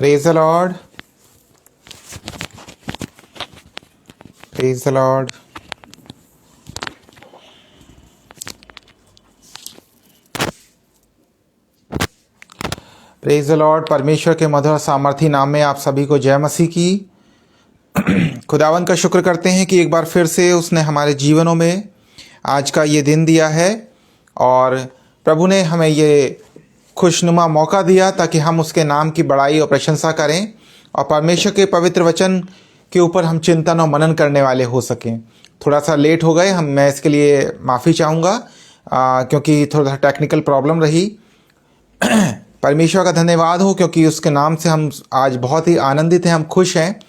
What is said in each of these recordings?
Praise the Lord. Praise the Lord. Praise the Lord. परमेश्वर के मधुर सामर्थी नाम में आप सभी को जय मसीह की। खुदावन का शुक्र करते हैं कि एक बार फिर से उसने हमारे जीवनों में आज का ये दिन दिया है और प्रभु ने हमें ये खुशनुमा मौका दिया ताकि हम उसके नाम की बड़ाई और प्रशंसा करें और परमेश्वर के पवित्र वचन के ऊपर हम चिंतन और मनन करने वाले हो सकें। थोड़ा सा लेट हो गए, मैं इसके लिए माफ़ी चाहूँगा क्योंकि थोड़ा टेक्निकल प्रॉब्लम रही। परमेश्वर का धन्यवाद हो क्योंकि उसके नाम से हम आज बहुत ही आनंदित हैं, हम खुश हैं।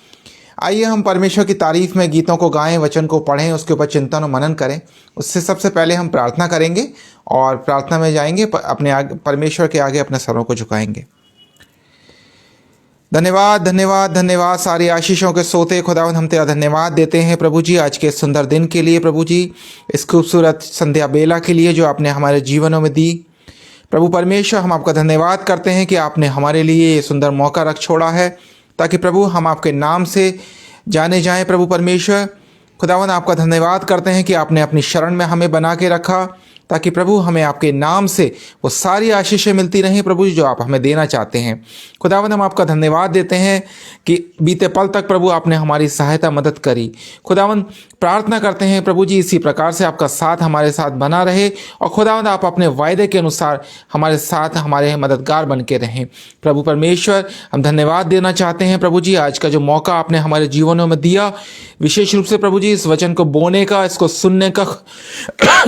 आइए हम परमेश्वर की तारीफ़ में गीतों को गाएं, वचन को पढ़ें, उसके ऊपर चिंतन और मनन करें। उससे सबसे पहले हम प्रार्थना करेंगे और प्रार्थना में जाएंगे, अपने आगे परमेश्वर के आगे अपने सरों को झुकाएंगे। धन्यवाद धन्यवाद धन्यवाद सारी आशीषों के सोते खुदावंद, हम तेरा धन्यवाद देते हैं प्रभु जी आज के सुंदर दिन के लिए, प्रभु जी इस खूबसूरत संध्या बेला के लिए जो आपने हमारे जीवनों में दी। प्रभु परमेश्वर, हम आपका धन्यवाद करते हैं कि आपने हमारे लिए ये सुंदर मौका रख छोड़ा है ताकि प्रभु हम आपके नाम से जाने जाएं। प्रभु परमेश्वर खुदावन, आपका धन्यवाद करते हैं कि आपने अपनी शरण में हमें बना के रखा ताकि प्रभु हमें आपके नाम से वो सारी आशीषें मिलती रहें प्रभु जो आप हमें देना चाहते हैं। खुदावन, हम आपका धन्यवाद देते हैं कि बीते पल तक प्रभु आपने हमारी सहायता मदद करी। खुदावन, प्रार्थना करते हैं प्रभु जी इसी प्रकार से आपका साथ हमारे साथ बना रहे और खुदावन आप अपने वायदे के अनुसार हमारे साथ हमारे मददगार बन के रहें। प्रभु परमेश्वर, हम धन्यवाद देना चाहते हैं प्रभु जी आज का जो मौका आपने हमारे जीवनों में दिया, विशेष रूप से प्रभु जी इस वचन को बोने का, इसको सुनने का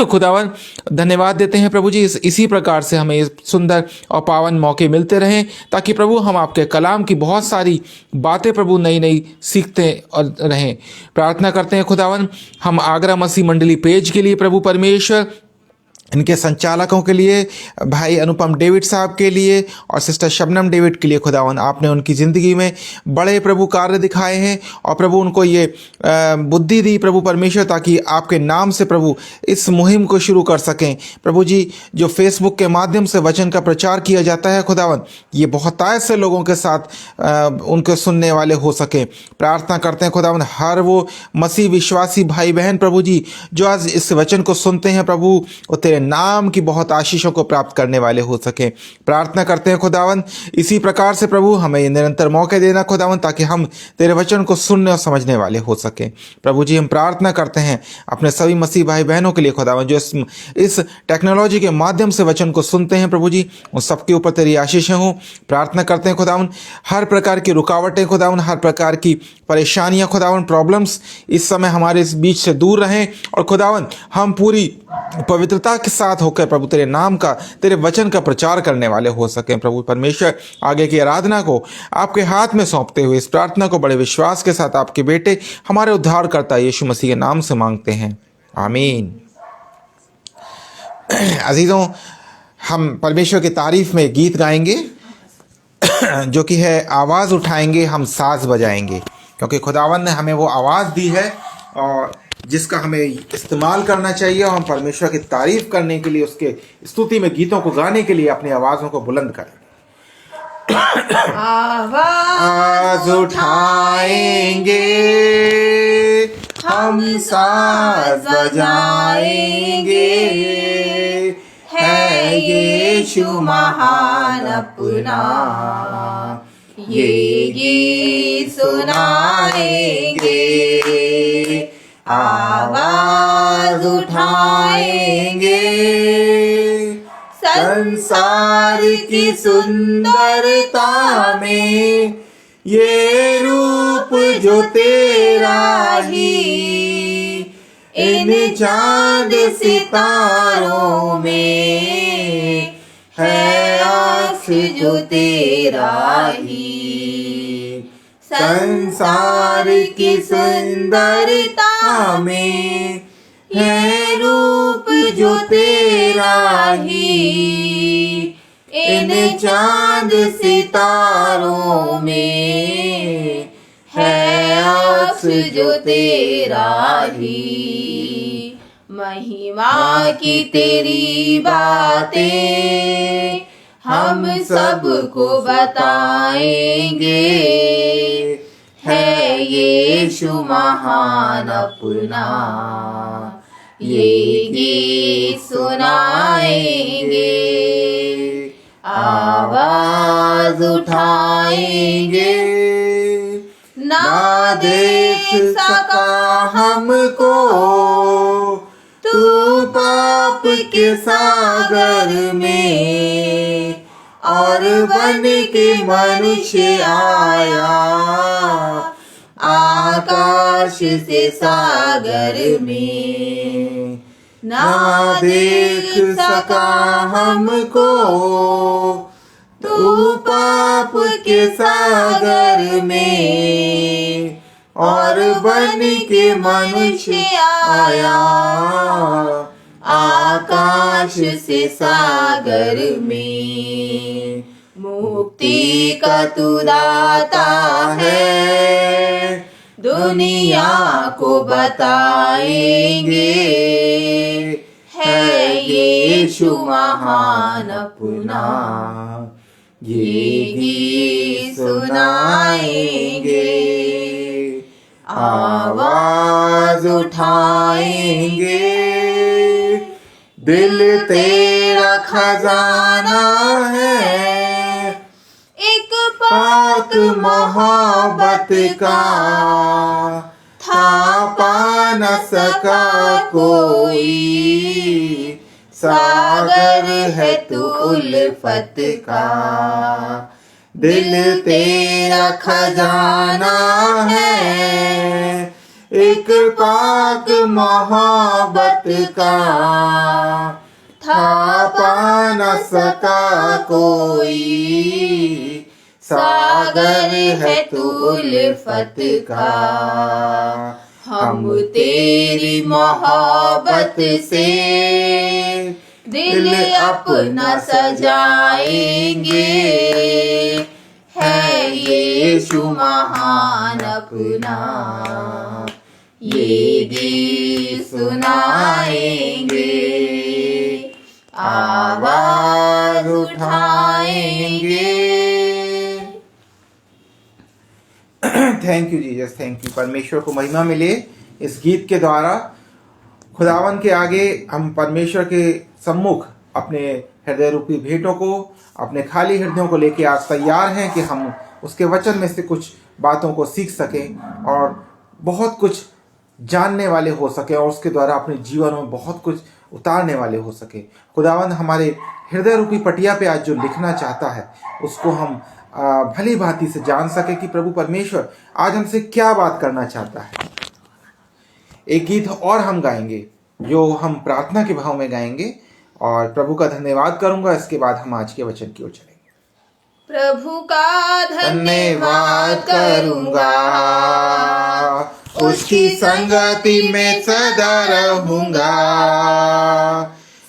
खुदावन धन्यवाद देते हैं प्रभु जी। इसी प्रकार से हमें सुंदर और पावन मौके मिलते रहें ताकि प्रभु हम आपके कलाम की बहुत सारी बातें प्रभु नई नई सीखते और रहें। प्रार्थना करते हैं खुदावन हम आगरा मसीह मंडली पेज के लिए प्रभु परमेश्वर, इनके संचालकों के लिए, भाई अनुपम डेविड साहब के लिए और सिस्टर शबनम डेविड के लिए खुदावन आपने उनकी ज़िंदगी में बड़े प्रभु कार्य दिखाए हैं और प्रभु उनको ये बुद्धि दी प्रभु परमेश्वर ताकि आपके नाम से प्रभु इस मुहिम को शुरू कर सकें। प्रभु जी जो फेसबुक के माध्यम से वचन का प्रचार किया जाता है खुदावन, ये बहुतायत से लोगों के साथ उनके सुनने वाले हो सकें। प्रार्थना करते हैं खुदावन हर वो मसीह विश्वासी भाई बहन प्रभु जी जो आज इस वचन को सुनते हैं प्रभु वो तेरे नाम की बहुत आशीषों को प्राप्त करने वाले हो सके। प्रार्थना करते हैं खुदावन इसी प्रकार से प्रभु हमें निरंतर मौके देना खुदावन ताकि हम तेरे वचन को सुनने और समझने वाले हो सके। प्रभु जी हम प्रार्थना करते हैं अपने सभी मसीह भाई बहनों के लिए खुदावन जो इस टेक्नोलॉजी के माध्यम से वचन को सुनते हैं प्रभु जी, उन सबके ऊपर तेरी आशीषें हों। प्रार्थना करते हैं खुदावन हर प्रकार की रुकावटें खुदावन, हर प्रकार की परेशानियां खुदावन, प्रॉब्लम्स इस समय हमारे इस बीच से दूर रहें और खुदावन हम पूरी पवित्रता के साथ होकर प्रभु तेरे नाम का, तेरे वचन का प्रचार करने वाले हो सकें। प्रभु परमेश्वर आगे की आराधना को आपके हाथ में सौंपते हुए इस प्रार्थना को बड़े विश्वास के साथ आपके बेटे हमारे उद्धारकर्ता यीशु मसीह के नाम से मांगते हैं, आमीन। अजीजों, हम परमेश्वर की तारीफ में गीत गाएंगे जो कि है आवाज़ उठाएंगे हम साज बजाएंगे, क्योंकि खुदावन ने हमें वो आवाज़ दी है और जिसका हमें इस्तेमाल करना चाहिए और हम परमेश्वर की तारीफ करने के लिए, उसके स्तुति में गीतों को गाने के लिए अपनी आवाज़ों को बुलंद करें। आवाज़ उठाएंगे हम साज बजाएंगे, है यीशु महान अपना, ये गीत सुनाएंगे। आवाज उठाएंगे संसार की सुंदरता में, ये रूप जो तेरा ही, इन चांद सितारों में है आँख जो तेरा ही। संसार की सुंदरता में है रूप जो तेरा ही, इन चांद सितारों में है आँख जो तेरा ही। महिमा की तेरी बातें हम सबको बताएंगे, है यीशु महान अपना, ये गीत सुनाएंगे, आवाज उठाएंगे। ना देख सका हमको तू पाप के सागर में, और बन के मनुष्य आया आकाश से सागर में। ना देख सका हमको तू पाप के सागर में, और बन के मनुष्य आया आकाश से सागर में। मुक्ति का तू दाता है, दुनिया को बताएंगे, है यीशु महान अपना, ये गीत सुनाएंगे, आवाज उठाएंगे। दिल तेरा खजाना है, एक पाक मोहब्बत का, था पा न सका कोई, सागर है तू उल्फत का। दिल तेरा खजाना है, एक पाक मोहब्बत का, था पा न सका कोई, सागर है तू उल्फत का। हम तेरी मोहब्बत से दिल अपना सजाएंगे, है यीशु महान अपना, ये गीत सुनाएंगे, आवाज उठाएंगे। Thank you Jesus, thank you. परमेश्वर को महिमा मिले इस गीत के द्वारा। खुदावन के आगे हम परमेश्वर के सम्मुख अपने हृदय रूपी भेंटों को, अपने खाली हृदयों को लेके आज तैयार हैं कि हम उसके वचन में से कुछ बातों को सीख सकें और बहुत कुछ जानने वाले हो सके, और उसके द्वारा अपने जीवन में बहुत कुछ उतारने वाले हो सके। खुदावन हमारे हृदय रूपी पटिया पे आज जो लिखना चाहता है उसको हम भली भांति से जान सके कि प्रभु परमेश्वर आज हमसे क्या बात करना चाहता है। एक गीत और हम गाएंगे जो हम प्रार्थना के भाव में गाएंगे और प्रभु का धन्यवाद करूंगा। इसके बाद हम आज के वचन की ओर चलेंगे। प्रभु का धन्यवाद करूंगा, उसकी संगति में सदा रहूंगा,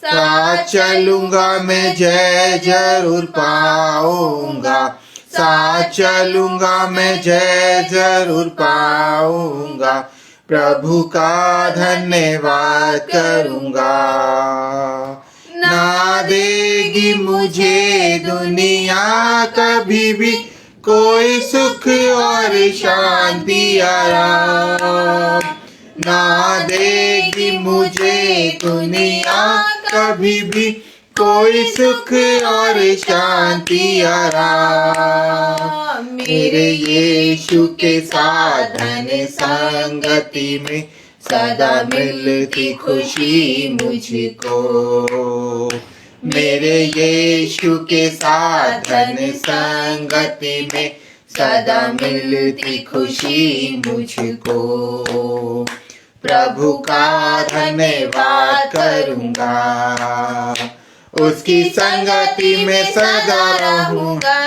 साथ चलूंगा मैं जय जरूर पाऊंगा, साथ चलूंगा मैं जय जरूर पाऊंगा, प्रभु का धन्यवाद करूंगा। ना देगी मुझे दुनिया कभी भी कोई सुख और शांति आराम, ना देगी मुझे दुनिया कभी भी कोई सुख और शांति आराम। मेरे यीशु के साधन संगति में सदा मिलती खुशी मुझको, मेरे यीशु के साधन संगति में सदा मिलती खुशी मुझको, प्रभु का धन्यवाद करूंगा, उसकी संगति में सदा रहूंगा,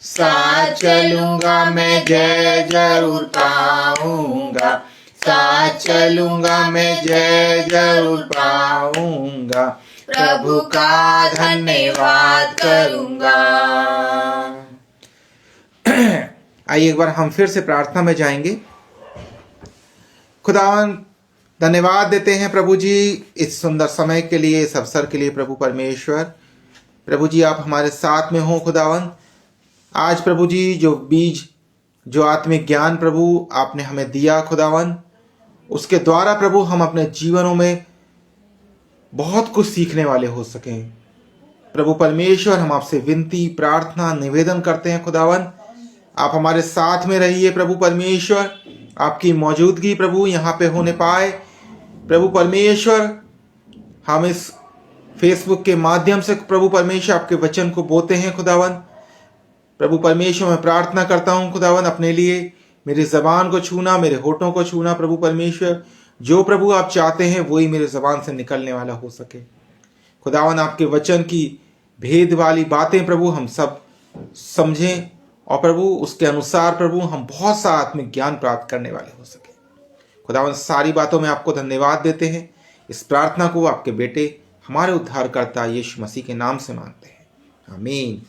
साथ चलूंगा मैं जय जरूर पाऊंगा, साथ चलूंगा मैं जय जरूर पाऊंगा, प्रभु का धन्यवाद करूंगा। आइए एक बार हम फिर से प्रार्थना में जाएंगे। खुदावन धन्यवाद देते हैं प्रभु जी इस सुंदर समय के लिए, इस अवसर के लिए। प्रभु परमेश्वर, प्रभु जी आप हमारे साथ में हो खुदावन। आज प्रभु जी जो बीज, जो आत्मिक ज्ञान प्रभु आपने हमें दिया खुदावन, उसके द्वारा प्रभु हम अपने जीवनों में बहुत कुछ सीखने वाले हो सकें। प्रभु परमेश्वर हम आपसे विनती, प्रार्थना, निवेदन करते हैं खुदावन, आप हमारे साथ में रहिए प्रभु परमेश्वर। आपकी मौजूदगी प्रभु यहाँ पे होने पाए प्रभु परमेश्वर। हम इस फेसबुक के माध्यम से प्रभु परमेश्वर आपके वचन को बोते हैं खुदावन। प्रभु परमेश्वर मैं प्रार्थना करता हूँ खुदावन अपने लिए, मेरी ज़बान को छूना, मेरे होठों को छूना प्रभु परमेश्वर। जो प्रभु आप चाहते हैं वही मेरे ज़बान से निकलने वाला हो सके खुदावन। आपके वचन की भेद वाली बातें प्रभु हम सब समझें और प्रभु उसके अनुसार प्रभु हम बहुत सा आत्मिक ज्ञान प्राप्त करने वाले हो सके खुदावन। सारी बातों में आपको धन्यवाद देते हैं। इस प्रार्थना को आपके बेटे हमारे उद्धारकर्ता यीशु मसीह के नाम से मांगते हैं, आमीन।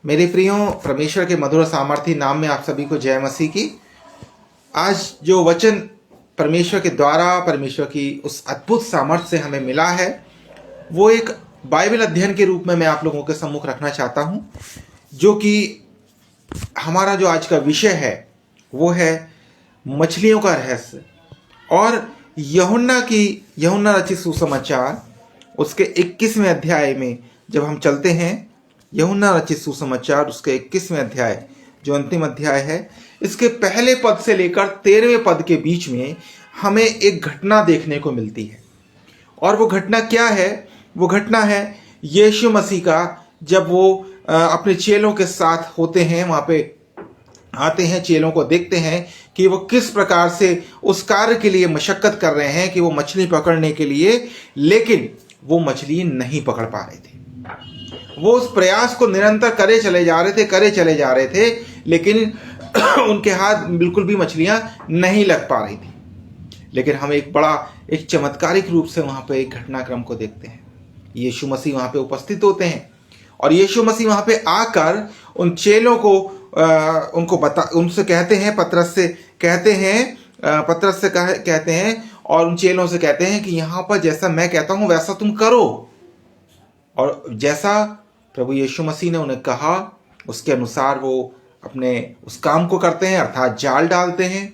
मेरे प्रियो, परमेश्वर के मधुर सामर्थी नाम में आप सभी को जय मसीह की। आज जो वचन परमेश्वर के द्वारा, परमेश्वर की उस अद्भुत सामर्थ्य से हमें मिला है, वो एक बाइबल अध्ययन के रूप में मैं आप लोगों के सम्मुख रखना चाहता हूँ। जो कि हमारा जो आज का विषय है वो है मछलियों का रहस्य। और यूहन्ना रचित सुसमाचार उसके 21वें अध्याय में जब हम चलते हैं, यूहन्ना रचित सुसमाचार उसके 21वें अध्याय जो अंतिम अध्याय है, इसके पहले पद से लेकर 13वें पद के बीच में हमें एक घटना देखने को मिलती है। और वो घटना क्या है? वो घटना है यीशु मसीह का, जब वो अपने चेलों के साथ होते हैं, वहाँ पे आते हैं, चेलों को देखते हैं कि वो किस प्रकार से उस कार्य के लिए मशक्कत कर रहे हैं कि वो मछली पकड़ने के लिए, लेकिन वो मछली नहीं पकड़ पा रहे थे। वो उस प्रयास को निरंतर करे चले जा रहे थे, लेकिन उनके हाथ बिल्कुल भी मछलियां नहीं लग पा रही थी। लेकिन हम एक चमत्कारिक रूप से वहां पे एक घटनाक्रम को देखते हैं। यीशु मसीह वहां पे उपस्थित होते हैं और यीशु मसीह वहां पे आकर उन चेलों को उनसे कहते हैं, पतरस से कहते हैं और उन चेलों से कहते हैं कि यहाँ पर जैसा मैं कहता हूँ वैसा तुम करो। और जैसा प्रभु यीशु मसीह ने उन्हें कहा उसके अनुसार वो अपने उस काम को करते हैं, अर्थात जाल डालते हैं।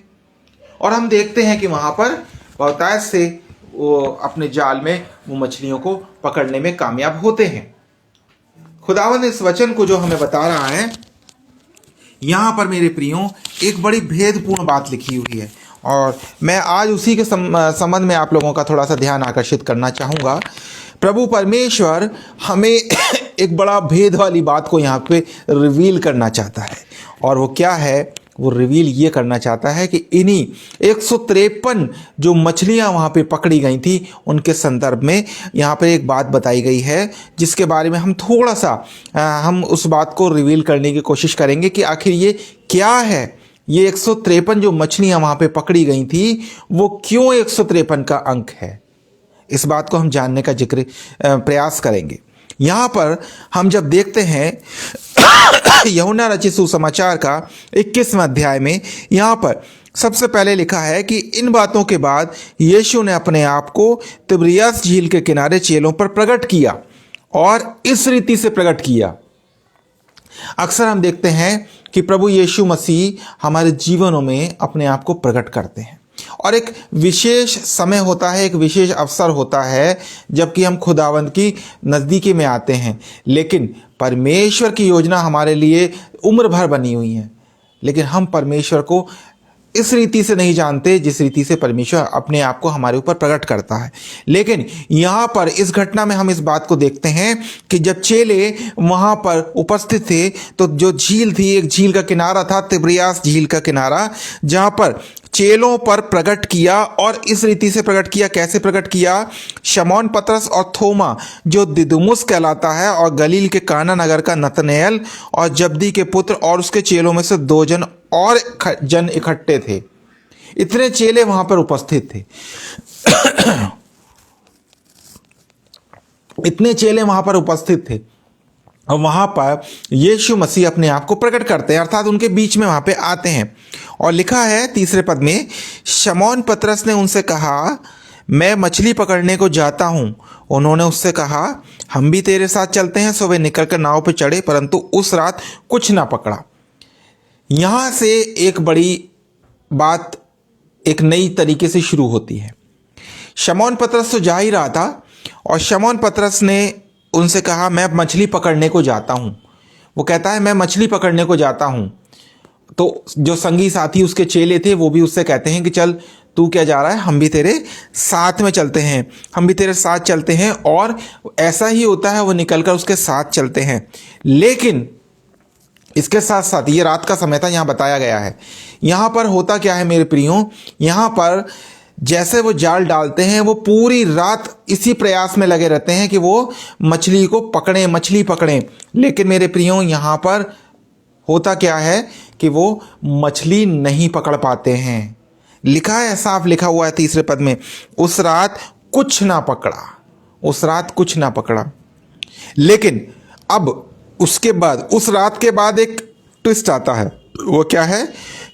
और हम देखते हैं कि वहाँ पर बहुतायत से वो अपने जाल में वो मछलियों को पकड़ने में कामयाब होते हैं। खुदावंद इस वचन को जो हमें बता रहा है, यहाँ पर मेरे प्रियो एक बड़ी भेदपूर्ण बात लिखी हुई है और मैं आज उसी के संबंध में आप लोगों का थोड़ा सा ध्यान आकर्षित करना चाहूँगा। प्रभु परमेश्वर हमें एक बड़ा भेद वाली बात को यहाँ पे रिवील करना चाहता है। और वो क्या है? वो रिवील ये करना चाहता है कि इन्हीं 153 जो मछलियाँ वहाँ पे पकड़ी गई थी उनके संदर्भ में यहाँ पे एक बात बताई गई है, जिसके बारे में हम थोड़ा सा हम उस बात को रिवील करने की कोशिश करेंगे कि आखिर ये क्या है। ये 153 जो मछलियाँ वहाँ पे पकड़ी गई थी वो क्यों 153 का अंक है, इस बात को हम जानने का प्रयास करेंगे। यहाँ पर हम जब देखते हैं यूहन्ना रचित सुसमाचार का 21वां अध्याय में, यहाँ पर सबसे पहले लिखा है कि इन बातों के बाद यीशु ने अपने आप को तिब्रियास झील के किनारे चेलों पर प्रकट किया और इस रीति से प्रकट किया। अक्सर हम देखते हैं कि प्रभु यीशु मसीह हमारे जीवनों में अपने आप को प्रकट करते हैं और एक विशेष समय होता है, एक विशेष अवसर होता है जबकि हम खुदावंद की नज़दीकी में आते हैं। लेकिन परमेश्वर की योजना हमारे लिए उम्र भर बनी हुई है, लेकिन हम परमेश्वर को इस रीति से नहीं जानते जिस रीति से परमेश्वर अपने आप को हमारे ऊपर प्रकट करता है। लेकिन यहाँ पर इस घटना में हम इस बात को देखते हैं कि जब चेले वहाँ पर उपस्थित थे तो जो झील थी, एक झील का किनारा था, तिब्रियास झील का किनारा, जहाँ पर चेलों पर प्रकट किया। और इस रीति से प्रकट किया, कैसे प्रकट किया? शमौन पतरस और थोमा जो दिदुमुस कहलाता है और गलील के काना नगर का नतनएल और जब्दी के पुत्र और उसके चेलों में से 2 जन और जन इकट्ठे थे। इतने चेले वहां पर उपस्थित थे। इतने चेले वहां पर उपस्थित थे और वहां पर यीशु मसीह अपने आप को प्रकट करते हैं, अर्थात उनके बीच में वहां पे आते हैं। और लिखा है 3 पद में, शमौन पतरस ने उनसे कहा, मैं मछली पकड़ने को जाता हूँ। उन्होंने उससे कहा, हम भी तेरे साथ चलते हैं। सो वे निकलकर नाव पर चढ़े, परंतु उस रात कुछ ना पकड़ा। यहाँ से एक बड़ी बात एक नई तरीके से शुरू होती है। शमौन पतरस तो जा ही रहा था और शमौन पतरस ने उनसे कहा, मैं मछली पकड़ने को जाता हूँ। वो कहता है, मैं मछली पकड़ने को जाता हूँ। तो जो संगी साथी उसके चेले थे वो भी उससे कहते हैं कि चल, तू क्या जा रहा है, हम भी तेरे साथ में चलते हैं, हम भी तेरे साथ चलते हैं। और ऐसा ही होता है, वो निकलकर उसके साथ चलते हैं। लेकिन इसके साथ साथ ये रात का समय था, यहाँ बताया गया है। यहाँ पर होता क्या है मेरे प्रियो, यहाँ पर जैसे वो जाल डालते हैं, वो पूरी रात इसी प्रयास में लगे रहते हैं कि वो मछली को पकड़ें, मछली पकड़ें। लेकिन मेरे प्रियो, यहाँ पर होता क्या है कि वो मछली नहीं पकड़ पाते हैं। लिखा है, साफ लिखा हुआ है तीसरे पद में, उस रात कुछ ना पकड़ा, उस रात कुछ ना पकड़ा। लेकिन अब उसके बाद, उस रात के बाद एक ट्विस्ट आता है। वो क्या है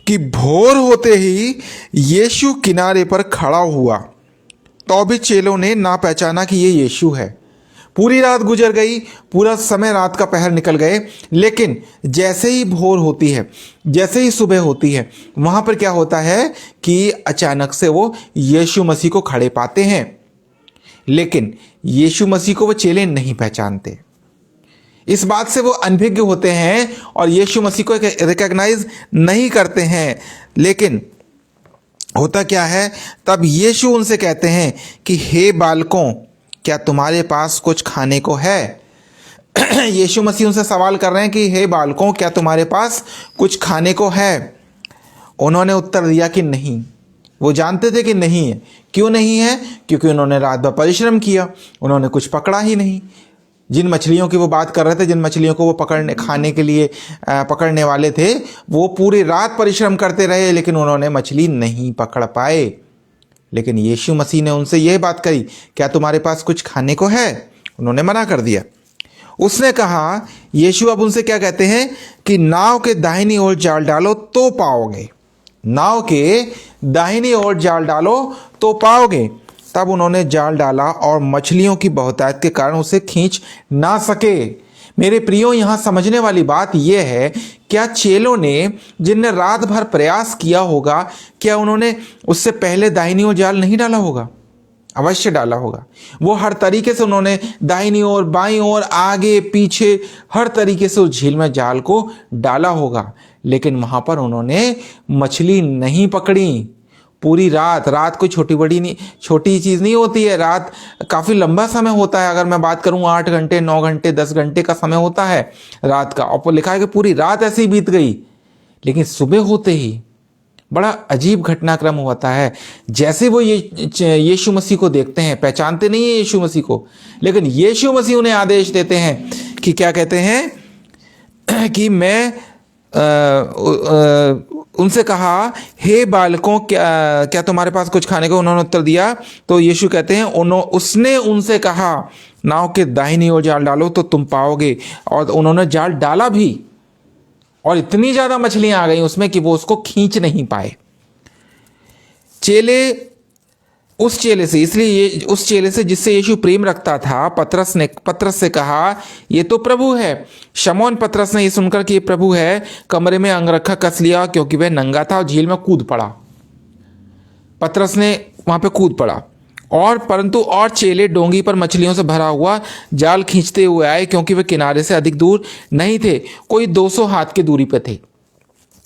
कि भोर होते ही यीशु किनारे पर खड़ा हुआ, तो भी चेलों ने ना पहचाना कि ये यीशु है। पूरी रात गुजर गई, पूरा समय रात का पहर निकल गए, लेकिन जैसे ही भोर होती है, जैसे ही सुबह होती है, वहाँ पर क्या होता है कि अचानक से वो यीशु मसीह को खड़े पाते हैं। लेकिन यीशु मसीह को वो चेले नहीं पहचानते। इस बात से वो अनभिज्ञ होते हैं और यीशु मसीह को रिकॉग्नाइज नहीं करते हैं। लेकिन होता क्या है, तब यीशु उनसे कहते हैं कि हे बालकों, क्या तुम्हारे पास कुछ खाने को है? यीशु मसीह उनसे सवाल कर रहे हैं कि हे बालकों, क्या तुम्हारे पास कुछ खाने को है? उन्होंने उत्तर दिया कि नहीं। वो जानते थे कि नहीं है। क्यों नहीं है? क्योंकि उन्होंने रात भर परिश्रम किया, उन्होंने कुछ पकड़ा ही नहीं। जिन मछलियों की वो बात कर रहे थे, जिन मछलियों को वो खाने के लिए पकड़ने वाले थे, वो पूरी रात परिश्रम करते रहे, लेकिन उन्होंने मछली नहीं पकड़ पाए। लेकिन यीशु मसीह ने उनसे यह बात कही, क्या तुम्हारे पास कुछ खाने को है? उन्होंने मना कर दिया। उसने कहा, यीशु अब उनसे क्या कहते हैं कि नाव के दाहिनी ओर जाल डालो तो पाओगे, नाव के दाहिनी ओर जाल डालो तो पाओगे। तब उन्होंने जाल डाला और मछलियों की बहुतायत के कारण उसे खींच ना सके। मेरे प्रियो, यहाँ समझने वाली बात यह है, क्या चेलों ने, जिनने रात भर प्रयास किया होगा, क्या उन्होंने उससे पहले दाहिनी ओर जाल नहीं डाला होगा? अवश्य डाला होगा। वो हर तरीके से उन्होंने दाहिनी ओर, बाईं ओर, आगे पीछे, हर तरीके से उस झील में जाल को डाला होगा। लेकिन वहां पर उन्होंने मछली नहीं पकड़ी। पूरी रात, रात कोई छोटी चीज़ नहीं होती है। रात काफ़ी लंबा समय होता है। अगर मैं बात करूँ 8 घंटे, 9 घंटे, 10 घंटे का समय होता है रात का, और लिखा है कि पूरी रात ऐसे ही बीत गई। लेकिन सुबह होते ही बड़ा अजीब घटनाक्रम होता है। जैसे वो यीशु मसीह को देखते हैं, पहचानते नहीं है यीशु मसीह को, लेकिन यीशु मसीह उन्हें आदेश देते हैं कि क्या कहते हैं कि मैं उनसे कहा, हे बालकों, क्या तुम्हारे पास कुछ खाने को? उन्होंने उत्तर दिया। तो यीशु कहते हैं, उसने उनसे कहा, नाव के दाहिनी ओर जाल डालो तो तुम पाओगे। और उन्होंने जाल डाला भी, और इतनी ज़्यादा मछलियां आ गई उसमें कि वो उसको खींच नहीं पाए। चेले, उस चेले से, इसलिए उस चेले से जिससे यीशु प्रेम रखता था, पतरस से कहा, ये तो प्रभु है। शमौन पतरस ने ये सुनकर कि ये प्रभु है, कमरे में अंगरखा कस लिया, क्योंकि वह नंगा था, और झील में कूद पड़ा। पतरस ने वहां पे कूद पड़ा, और परंतु और चेले डोंगी पर मछलियों से भरा हुआ जाल खींचते हुए आए, क्योंकि वे किनारे से अधिक दूर नहीं थे, कोई 200 हाथ की दूरी पर थे।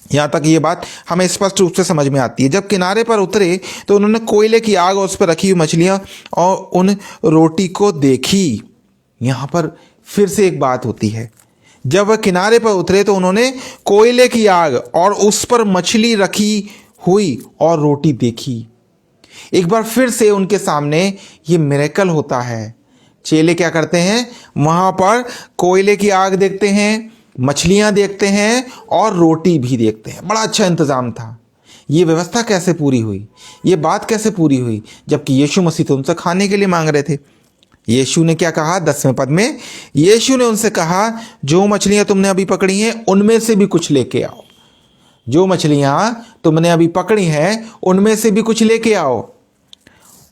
यहाँ तक ये बात हमें स्पष्ट रूप से समझ में आती है। जब किनारे पर उतरे तो उन्होंने कोयले की आग और उस पर रखी हुई मछलियाँ और उन रोटी को देखी। यहाँ पर फिर से एक बात होती है, जब वह किनारे पर उतरे तो उन्होंने कोयले की आग और उस पर मछली रखी हुई और रोटी देखी। एक बार फिर से उनके सामने ये मिरेकल होता है। चेले क्या करते हैं, वहाँ पर कोयले की आग देखते हैं, मछलियां देखते हैं और रोटी भी देखते हैं। बड़ा अच्छा इंतज़ाम था। ये व्यवस्था कैसे पूरी हुई, ये बात कैसे पूरी हुई, जबकि यीशु मसीह तो उनसे खाने के लिए मांग रहे थे। यीशु ने क्या कहा 10वें पद में, यीशु ने उनसे कहा, जो मछलियां तुमने अभी पकड़ी हैं उनमें से भी कुछ लेके आओ। जो मछलियां तुमने अभी पकड़ी हैं उनमें से भी कुछ लेके आओ।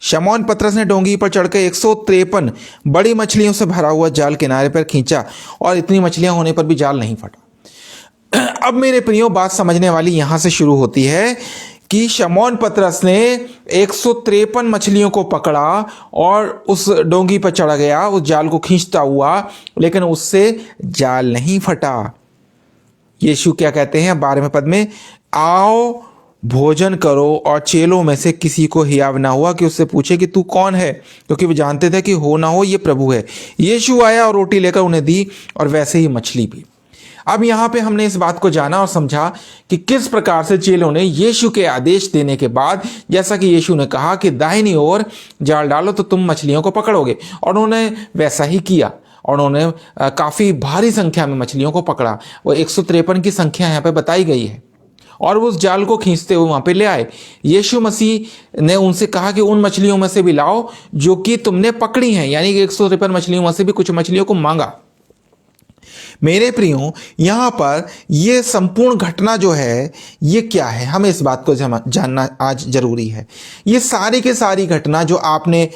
शमौन पतरस ने डोंगी पर चढ़कर 153 बड़ी मछलियों से भरा हुआ जाल किनारे पर खींचा और इतनी मछलियां होने पर भी जाल नहीं फटा। अब मेरे प्रियो, बात समझने वाली यहां से शुरू होती है कि शमौन पतरस ने 153 मछलियों को पकड़ा और उस डोंगी पर चढ़ गया, उस जाल को खींचता हुआ, लेकिन उससे जाल नहीं फटा। यीशु क्या कहते हैं 12वें पद में, आओ भोजन करो, और चेलों में से किसी को हियाव ना हुआ कि उससे पूछे कि तू कौन है, क्योंकि वो जानते थे कि हो ना हो ये प्रभु है। यीशु आया और रोटी लेकर उन्हें दी और वैसे ही मछली भी। अब यहाँ पे हमने इस बात को जाना और समझा कि किस प्रकार से चेलों ने यीशु के आदेश देने के बाद, जैसा कि यीशु ने कहा कि दाहिनी ओर जाल डालो तो तुम मछलियों को पकड़ोगे, और उन्होंने वैसा ही किया और उन्होंने काफ़ी भारी संख्या में मछलियों को पकड़ा। वो 153 की संख्या यहाँ पे बताई गई है, और उस जाल को खींचते हुए वहाँ पे ले आए। यीशु मसीह ने उनसे कहा कि उन मछलियों में से भी लाओ जो कि तुमने पकड़ी हैं, यानी कि 153 मछलियों में से भी कुछ मछलियों को मांगा। मेरे प्रियो, यहाँ पर ये संपूर्ण घटना जो है ये क्या है, हमें इस बात को जानना आज जरूरी है। ये सारी की सारी घटना जो आपने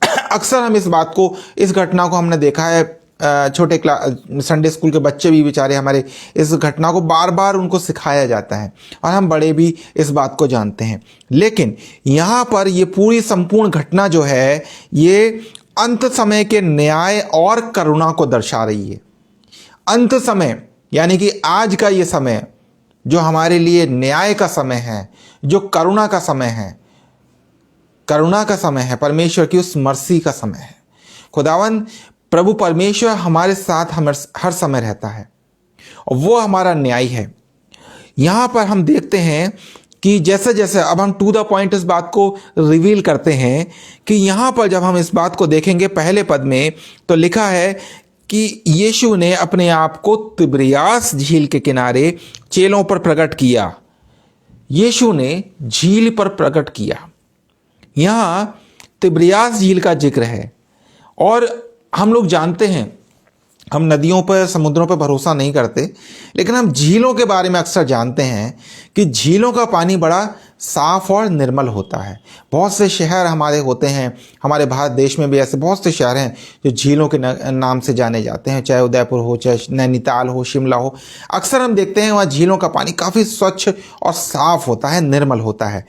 अक्सर हम इस घटना को हमने देखा है, छोटे संडे स्कूल के बच्चे भी बेचारे हमारे इस घटना को बार बार उनको सिखाया जाता है, और हम बड़े भी इस बात को जानते हैं। लेकिन यहाँ पर ये पूरी संपूर्ण घटना जो है ये अंत समय के न्याय और करुणा को दर्शा रही है। अंत समय यानी कि आज का ये समय जो हमारे लिए न्याय का समय है, जो करुणा का समय है, परमेश्वर की उस मर्सी का समय है। खुदावन प्रभु परमेश्वर हमारे साथ हर समय रहता है और वो हमारा न्याय है। यहाँ पर हम देखते हैं कि जैसे जैसे अब हम टू द पॉइंट इस बात को रिवील करते हैं कि यहाँ पर जब हम इस बात को देखेंगे पहले पद में, तो लिखा है कि यीशु ने अपने आप को तिब्रियास झील के किनारे चेलों पर प्रकट किया। यीशु ने झील पर प्रकट किया। यहाँ तिब्रियास झील का जिक्र है, और हम लोग जानते हैं, हम नदियों पर समुद्रों पर भरोसा नहीं करते, लेकिन हम झीलों के बारे में अक्सर जानते हैं कि झीलों का पानी बड़ा साफ और निर्मल होता है। बहुत से शहर हमारे होते हैं, हमारे भारत देश में भी ऐसे बहुत से शहर हैं जो झीलों के नाम से जाने जाते हैं, चाहे उदयपुर हो, चाहे नैनीताल हो, शिमला हो। अक्सर हम देखते हैं वहाँ झीलों का पानी काफ़ी स्वच्छ और साफ होता है, निर्मल होता है।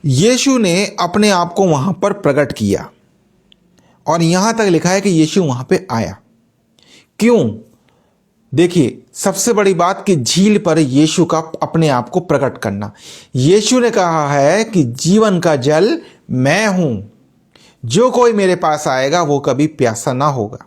यीशु ने अपने आप को वहाँ पर प्रकट किया, और यहाँ तक लिखा है कि यीशु वहाँ पे आया। क्यों? देखिए, सबसे बड़ी बात कि झील पर यीशु का अपने आप को प्रकट करना। यीशु ने कहा है कि जीवन का जल मैं हूं, जो कोई मेरे पास आएगा वो कभी प्यासा ना होगा।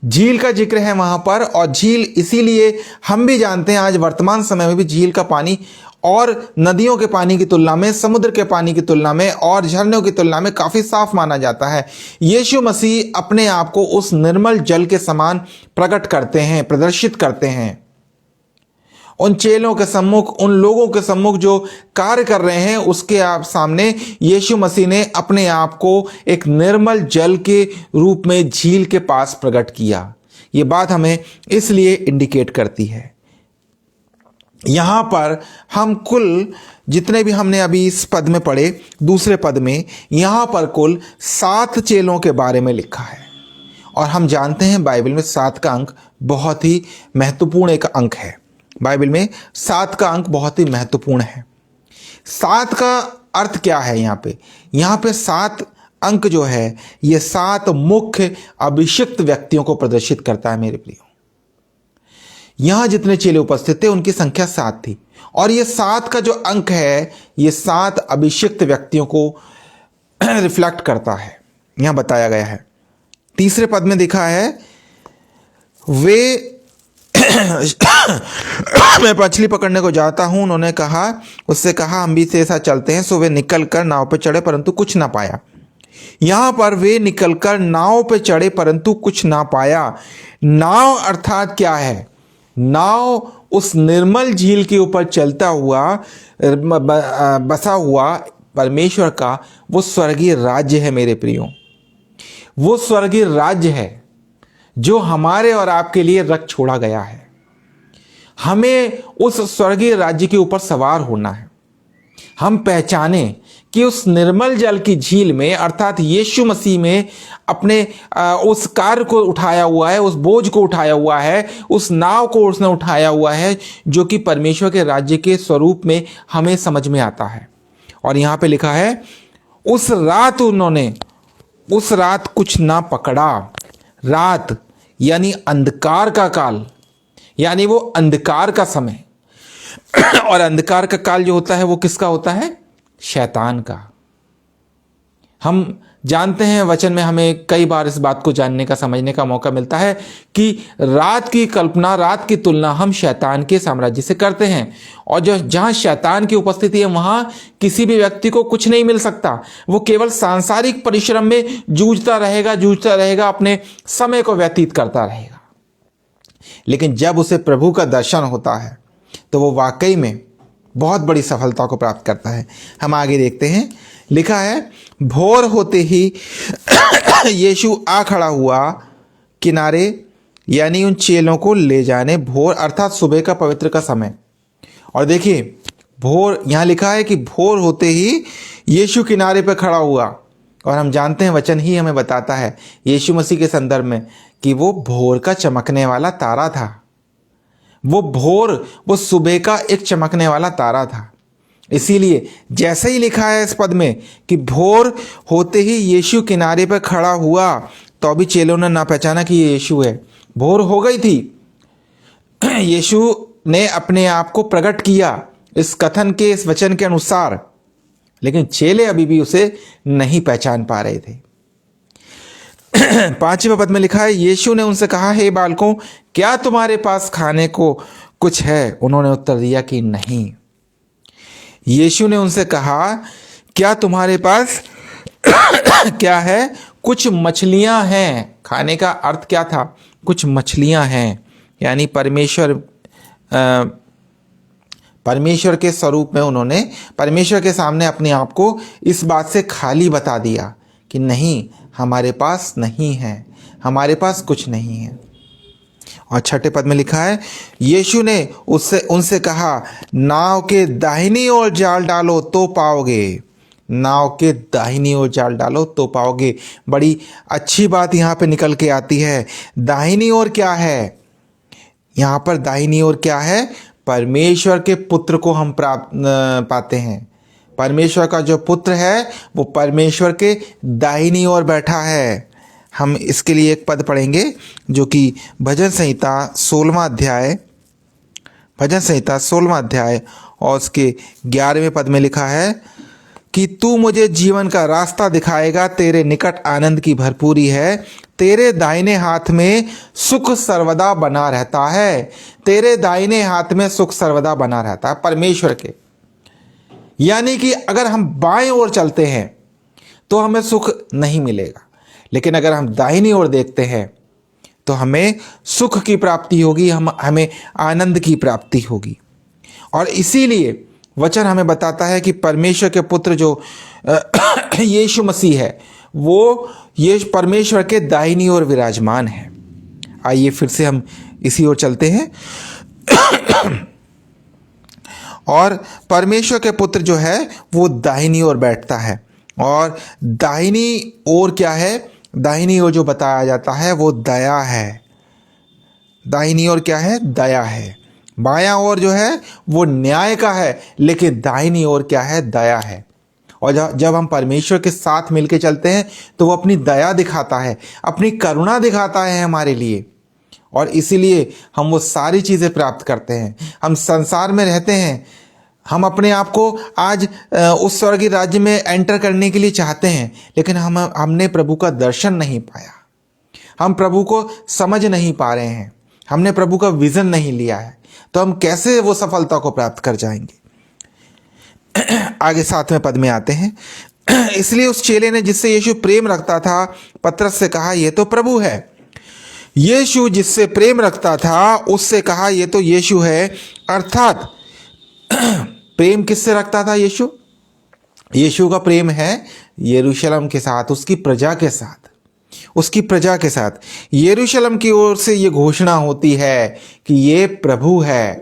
झील का जिक्र है वहां पर, और झील इसीलिए हम भी जानते हैं आज वर्तमान समय में भी झील का पानी और नदियों के पानी की तुलना में, समुद्र के पानी की तुलना में और झरनों की तुलना में काफ़ी साफ माना जाता है। यीशु मसीह अपने आप को उस निर्मल जल के समान प्रकट करते हैं, प्रदर्शित करते हैं उन चेलों के सम्मुख, उन लोगों के सम्मुख जो कार्य कर रहे हैं उसके सामने यीशु मसीह ने अपने आप को एक निर्मल जल के रूप में झील के पास प्रकट किया। ये बात हमें इसलिए इंडिकेट करती है। यहाँ पर हम कुल जितने भी हमने अभी इस पद में पढ़े, दूसरे पद में यहाँ पर कुल 7 चेलों के बारे में लिखा है, और हम जानते हैं बाइबल में 7 का अंक बहुत ही महत्वपूर्ण एक अंक है। बाइबल में 7 का अंक बहुत ही महत्वपूर्ण है। 7 का अर्थ क्या है? यहाँ पे 7 अंक जो है ये 7 मुख्य अभिषिक्त व्यक्तियों को प्रदर्शित करता है। मेरे प्रियो, यहाँ जितने चेले उपस्थित थे उनकी संख्या 7 थी, और ये 7 का जो अंक है ये 7 अभिषिक्त व्यक्तियों को रिफ्लेक्ट करता है। यहाँ बताया गया है, तीसरे पद में लिखा है, वे मैं मछली पकड़ने को जाता हूं, उन्होंने उससे कहा हम भी तेरे साथ चलते हैं। सो वे निकल कर नाव पर चढ़े परंतु कुछ ना पाया। यहां पर वे निकलकर नाव पर चढ़े परंतु कुछ ना पाया। नाव अर्थात क्या है? नाव उस निर्मल झील के ऊपर चलता हुआ, बसा हुआ परमेश्वर का वो स्वर्गीय राज्य है। मेरे प्रियो, वो स्वर्गीय राज्य है जो हमारे और आपके लिए रख छोड़ा गया है। हमें उस स्वर्गीय राज्य के ऊपर सवार होना है। हम पहचाने कि उस निर्मल जल की झील में अर्थात यीशु मसीह में अपने उस कार्य को उठाया हुआ है, उस बोझ को उठाया हुआ है, उस नाव को उसने उठाया हुआ है जो कि परमेश्वर के राज्य के स्वरूप में हमें समझ में आता है। और यहाँ पे लिखा है उस रात कुछ ना पकड़ा। रात यानी अंधकार का काल, यानी वो अंधकार का समय। और अंधकार का काल जो होता है वो किसका होता है? शैतान का। हम जानते हैं वचन में हमें कई बार इस बात को जानने का, समझने का मौका मिलता है कि रात की कल्पना, रात की तुलना हम शैतान के साम्राज्य से करते हैं। और जो जहां शैतान की उपस्थिति है वहां किसी भी व्यक्ति को कुछ नहीं मिल सकता। वो केवल सांसारिक परिश्रम में जूझता रहेगा, अपने समय को व्यतीत करता रहेगा। लेकिन जब उसे प्रभु का दर्शन होता है तो वो वाकई में बहुत बड़ी सफलता को प्राप्त करता है। हम आगे देखते हैं, लिखा है भोर होते ही यीशु आ खड़ा हुआ किनारे, यानी उन चेलों को ले जाने। भोर अर्थात सुबह का पवित्र का समय। और देखिए भोर, यहाँ लिखा है कि भोर होते ही यीशु किनारे पर खड़ा हुआ। और हम जानते हैं वचन ही हमें बताता है यीशु मसीह के संदर्भ में कि वो भोर का चमकने वाला तारा था। वो सुबह का एक चमकने वाला तारा था। इसीलिए जैसे ही लिखा है इस पद में कि भोर होते ही यीशु किनारे पर खड़ा हुआ, तो अभी चेलों ने ना पहचाना कि ये यीशु है। भोर हो गई थी, यीशु ने अपने आप को प्रकट किया इस कथन के, इस वचन के अनुसार, लेकिन चेले अभी भी उसे नहीं पहचान पा रहे थे। 5वें पद में लिखा है यीशु ने उनसे कहा, हे बालकों, क्या तुम्हारे पास खाने को कुछ है? उन्होंने उत्तर दिया कि नहीं। यीशु ने उनसे कहा, क्या तुम्हारे पास क्या है? कुछ मछलियां हैं। खाने का अर्थ क्या था? कुछ मछलियां हैं, यानी परमेश्वर के स्वरूप में उन्होंने परमेश्वर के सामने अपने आप को इस बात से खाली बता दिया कि नहीं, हमारे पास नहीं है, हमारे पास कुछ नहीं है। और 6ठे पद में लिखा है यीशु ने उनसे कहा, नाव के दाहिनी ओर जाल डालो तो पाओगे। नाव के दाहिनी ओर जाल डालो तो पाओगे। बड़ी अच्छी बात यहाँ पे निकल के आती है। दाहिनी ओर क्या है? यहाँ पर दाहिनी ओर क्या है? परमेश्वर के पुत्र को हम पाते हैं। परमेश्वर का जो पुत्र है वो परमेश्वर के दाहिनी ओर बैठा है। हम इसके लिए एक पद पढ़ेंगे जो कि भजन संहिता 16वां अध्याय और उसके 11वें पद में लिखा है कि तू मुझे जीवन का रास्ता दिखाएगा, तेरे निकट आनंद की भरपूरी है, तेरे दाहिने हाथ में सुख सर्वदा बना रहता है। तेरे दाहिने हाथ में सुख सर्वदा बना रहता है परमेश्वर के। यानी कि अगर हम बाएं ओर चलते हैं तो हमें सुख नहीं मिलेगा, लेकिन अगर हम दाहिनी ओर देखते हैं तो हमें सुख की प्राप्ति होगी, हमें आनंद की प्राप्ति होगी। और इसीलिए वचन हमें बताता है कि परमेश्वर के पुत्र जो यीशु मसीह है वो ये परमेश्वर के दाहिनी ओर विराजमान है। आइए फिर से हम इसी ओर चलते हैं। और परमेश्वर के पुत्र जो है वो दाहिनी ओर बैठता है। और दाहिनी ओर क्या है? दाहिनी ओर जो बताया जाता है वो दया है। दाहिनी ओर क्या है? दया है। बायां ओर जो है वो न्याय का है, लेकिन दाहिनी ओर क्या है? दया है। और जब हम परमेश्वर के साथ मिलके चलते हैं तो वो अपनी दया दिखाता है, अपनी करुणा दिखाता है हमारे लिए। और इसीलिए हम वो सारी चीज़ें प्राप्त करते हैं। हम संसार में रहते हैं, हम अपने आप को आज उस स्वर्गीय राज्य में एंटर करने के लिए चाहते हैं, लेकिन हमने प्रभु का दर्शन नहीं पाया, हम प्रभु को समझ नहीं पा रहे हैं, हमने प्रभु का विजन नहीं लिया है, तो हम कैसे वो सफलता को प्राप्त कर जाएंगे? आगे 7वें पद में आते हैं। इसलिए उस चेले ने जिससे यीशु प्रेम रखता था पतरस से कहा, ये तो प्रभु है। यीशु जिससे प्रेम रखता था उससे कहा, ये तो यीशु है। अर्थात प्रेम किससे रखता था यीशु? यीशु का प्रेम है यरूशलेम के साथ, उसकी प्रजा के साथ, उसकी प्रजा के साथ। यरूशलेम की ओर से ये घोषणा होती है कि ये प्रभु है।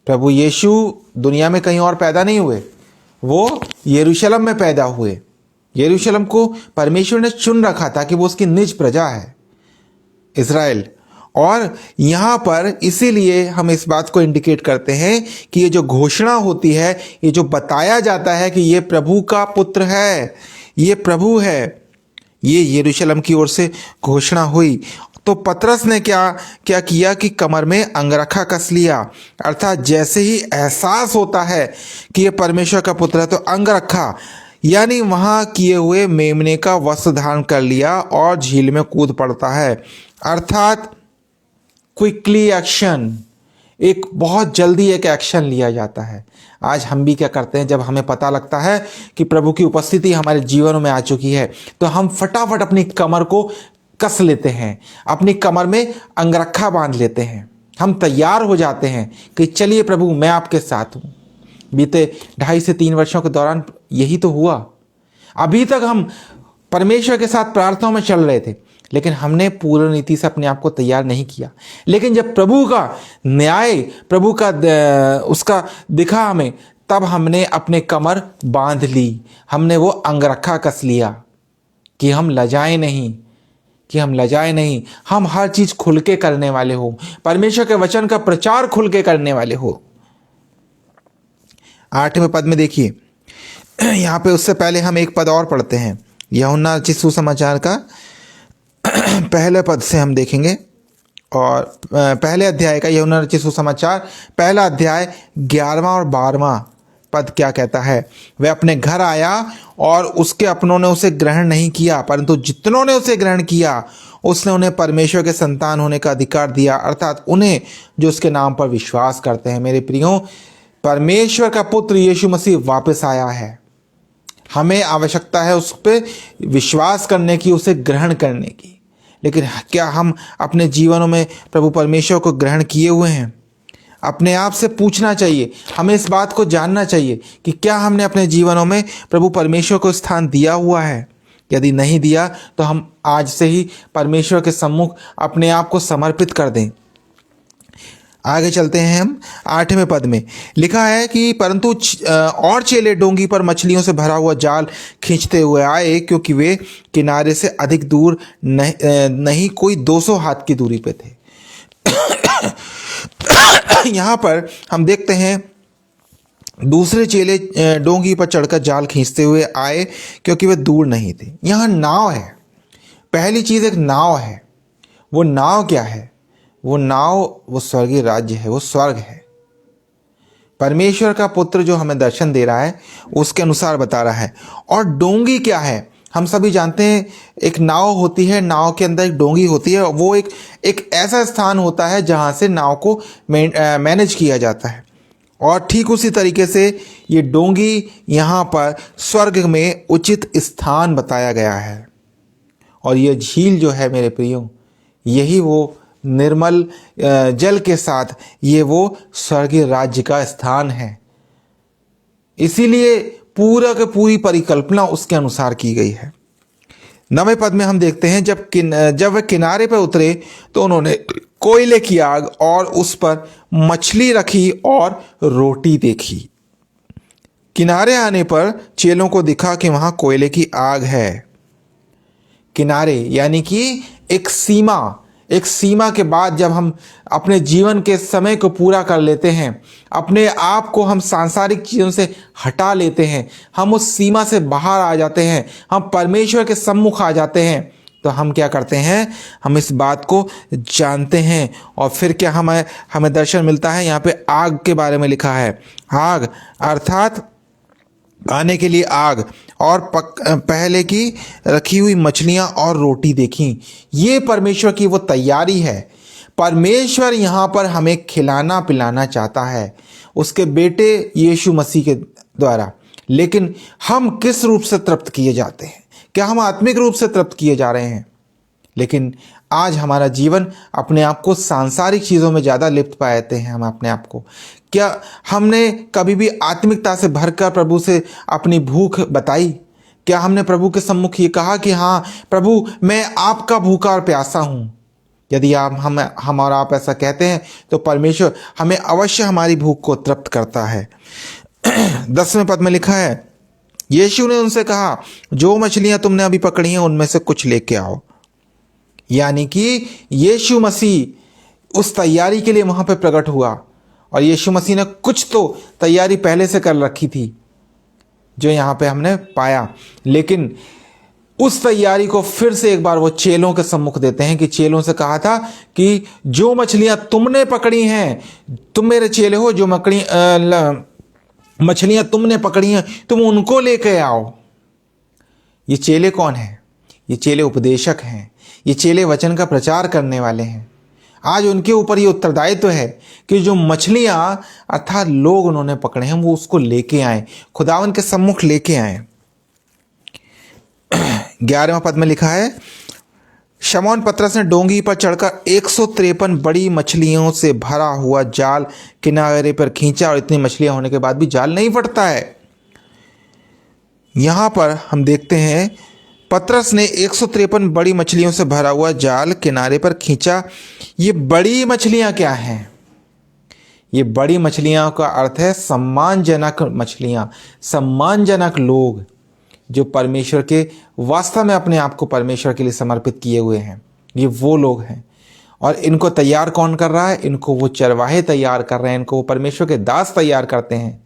प्रभु यीशु दुनिया में कहीं और पैदा नहीं हुए, वो यरूशलेम में पैदा हुए। यरूशलेम को परमेश्वर ने चुन रखा था कि वो उसकी निज प्रजा है, इज़राइल। और यहाँ पर इसीलिए हम इस बात को इंडिकेट करते हैं कि ये जो घोषणा होती है, ये जो बताया जाता है कि ये प्रभु का पुत्र है, ये प्रभु है, ये यरूशलेम की ओर से घोषणा हुई। तो पतरस ने क्या किया कि कमर में अंगरखा कस लिया, अर्थात जैसे ही एहसास होता है कि ये परमेश्वर का पुत्र है तो अंगरखा यानी वहाँ किए हुए मेमने का वस्त्र धारण कर लिया और झील में कूद पड़ता है। अर्थात क्विकली एक्शन, एक बहुत जल्दी एक एक्शन लिया जाता है। आज हम भी क्या करते हैं, जब हमें पता लगता है कि प्रभु की उपस्थिति हमारे जीवनों में आ चुकी है तो हम फटाफट अपनी कमर को कस लेते हैं, अपनी कमर में अंगरखा बांध लेते हैं, हम तैयार हो जाते हैं कि चलिए प्रभु मैं आपके साथ हूँ। बीते 2.5 से 3 वर्षों के दौरान यही तो हुआ। अभी तक हम परमेश्वर के साथ प्रार्थनाओं में चल रहे थे, लेकिन हमने पूर्ण रीति से अपने आप को तैयार नहीं किया। लेकिन जब प्रभु का न्याय, प्रभु का उसका दिखा हमें, तब हमने अपने कमर बांध ली, हमने वो अंगरखा कस लिया कि हम लजाएं नहीं, हम हर चीज खुल के करने वाले हो, परमेश्वर के वचन का प्रचार खुल के करने वाले हो। 8वें पद में देखिए, यहाँ पे उससे पहले हम एक पद और पढ़ते हैं, यूहन्ना रचित सुसमाचार का पहले पद से हम देखेंगे। और पहले अध्याय का, यूहन्ना रचित सुसमाचार पहला अध्याय 11वां और 12वां पद क्या कहता है। वह अपने घर आया और उसके अपनों ने उसे ग्रहण नहीं किया, परंतु जितनों ने उसे ग्रहण किया उसने उन्हें परमेश्वर के संतान होने का अधिकार दिया, अर्थात उन्हें जो उसके नाम पर विश्वास करते हैं। मेरे प्रियो, परमेश्वर का पुत्र यीशु मसीह वापस आया है। हमें आवश्यकता है उस पर विश्वास करने की, उसे ग्रहण करने की। लेकिन क्या हम अपने जीवनों में प्रभु परमेश्वर को ग्रहण किए हुए हैं? अपने आप से पूछना चाहिए, हमें इस बात को जानना चाहिए कि क्या हमने अपने जीवनों में प्रभु परमेश्वर को स्थान दिया हुआ है। यदि नहीं दिया तो हम आज से ही परमेश्वर के सम्मुख अपने आप को समर्पित कर दें। आगे चलते हैं हम 8वें पद में लिखा है कि परंतु और चेले डोंगी पर मछलियों से भरा हुआ जाल खींचते हुए आए, क्योंकि वे किनारे से अधिक दूर नहीं कोई 200 हाथ की दूरी पे थे। यहाँ पर हम देखते हैं दूसरे चेले डोंगी पर चढ़कर जाल खींचते हुए आए, क्योंकि वे दूर नहीं थे। यहाँ नाव है, पहली चीज़ एक नाव है। वो नाव क्या है? वो नाव वो स्वर्गीय राज्य है, वो स्वर्ग है। परमेश्वर का पुत्र जो हमें दर्शन दे रहा है उसके अनुसार बता रहा है। और डोंगी क्या है? हम सभी जानते हैं एक नाव होती है, नाव के अंदर एक डोंगी होती है। वो एक ऐसा स्थान होता है जहाँ से नाव को मैनेज किया जाता है। और ठीक उसी तरीके से ये डोंगी यहाँ पर स्वर्ग में उचित स्थान बताया गया है। और ये झील जो है मेरे प्रियो, यही वो निर्मल जल के साथ ये वो स्वर्गीय राज्य का स्थान है। इसीलिए पूरा की पूरी परिकल्पना उसके अनुसार की गई है। 9वें पद में हम देखते हैं जब वे किनारे पर उतरे तो उन्होंने कोयले की आग और उस पर मछली रखी और रोटी देखी। किनारे आने पर चेलों को दिखा कि वहां कोयले की आग है। किनारे यानी कि एक सीमा के बाद जब हम अपने जीवन के समय को पूरा कर लेते हैं, अपने आप को हम सांसारिक चीज़ों से हटा लेते हैं, हम उस सीमा से बाहर आ जाते हैं, हम परमेश्वर के सम्मुख आ जाते हैं, तो हम क्या करते हैं? हम इस बात को जानते हैं। और फिर क्या हमें दर्शन मिलता है? यहाँ पे आग के बारे में लिखा है। आग अर्थात खाने के लिए आग, और पहले की रखी हुई मछलियाँ और रोटी देखी। ये परमेश्वर की वो तैयारी है। परमेश्वर यहाँ पर हमें खिलाना पिलाना चाहता है उसके बेटे यीशु मसीह के द्वारा। लेकिन हम किस रूप से तृप्त किए जाते हैं? क्या हम आत्मिक रूप से तृप्त किए जा रहे हैं? लेकिन आज हमारा जीवन अपने आप को सांसारिक चीज़ों में ज़्यादा लिप्त पाते हैं। हम अपने आप को, क्या हमने कभी भी आत्मिकता से भरकर प्रभु से अपनी भूख बताई? क्या हमने प्रभु के सम्मुख ये कहा कि हाँ प्रभु, मैं आपका भूखा और प्यासा हूँ? यदि हम और आप ऐसा कहते हैं तो परमेश्वर हमें अवश्य हमारी भूख को तृप्त करता है। 10वें पद में लिखा है, यीशु ने उनसे कहा, जो मछलियां तुमने अभी पकड़ी हैं उनमें से कुछ लेके आओ। यानी कि यीशु मसीह उस तैयारी के लिए वहां पे प्रकट हुआ, और यीशु मसीह ने कुछ तो तैयारी पहले से कर रखी थी जो यहां पे हमने पाया। लेकिन उस तैयारी को फिर से एक बार वो चेलों के सम्मुख देते हैं कि चेलों से कहा था कि जो मछलियां तुमने पकड़ी हैं, तुम मेरे चेले हो, जो मछलियां तुमने पकड़ी हैं तुम उनको लेके आओ। ये चेले कौन हैं? ये चेले उपदेशक हैं, ये चेले वचन का प्रचार करने वाले हैं। आज उनके ऊपर ये उत्तरदायित्व है कि जो मछलियां अर्थात लोग उन्होंने पकड़े हैं वो उसको लेके आए, खुदावन के सम्मुख लेके आए। 11वां पद में लिखा है, शमौन पतरस ने डोंगी पर चढ़कर 153 बड़ी मछलियों से भरा हुआ जाल किनारे पर खींचा, और इतनी मछलियां होने के बाद भी जाल नहीं फटता है। यहां पर हम देखते हैं पतरस ने 153 बड़ी मछलियों से भरा हुआ जाल किनारे पर खींचा। ये बड़ी मछलियां क्या हैं? ये बड़ी मछलियां का अर्थ है सम्मानजनक मछलियां, सम्मानजनक लोग जो परमेश्वर के वास्तव में अपने आप को परमेश्वर के लिए समर्पित किए हुए हैं। ये वो लोग हैं। और इनको तैयार कौन कर रहा है? इनको वो चरवाहे तैयार कर रहे हैं, इनको वो परमेश्वर के दास तैयार करते हैं,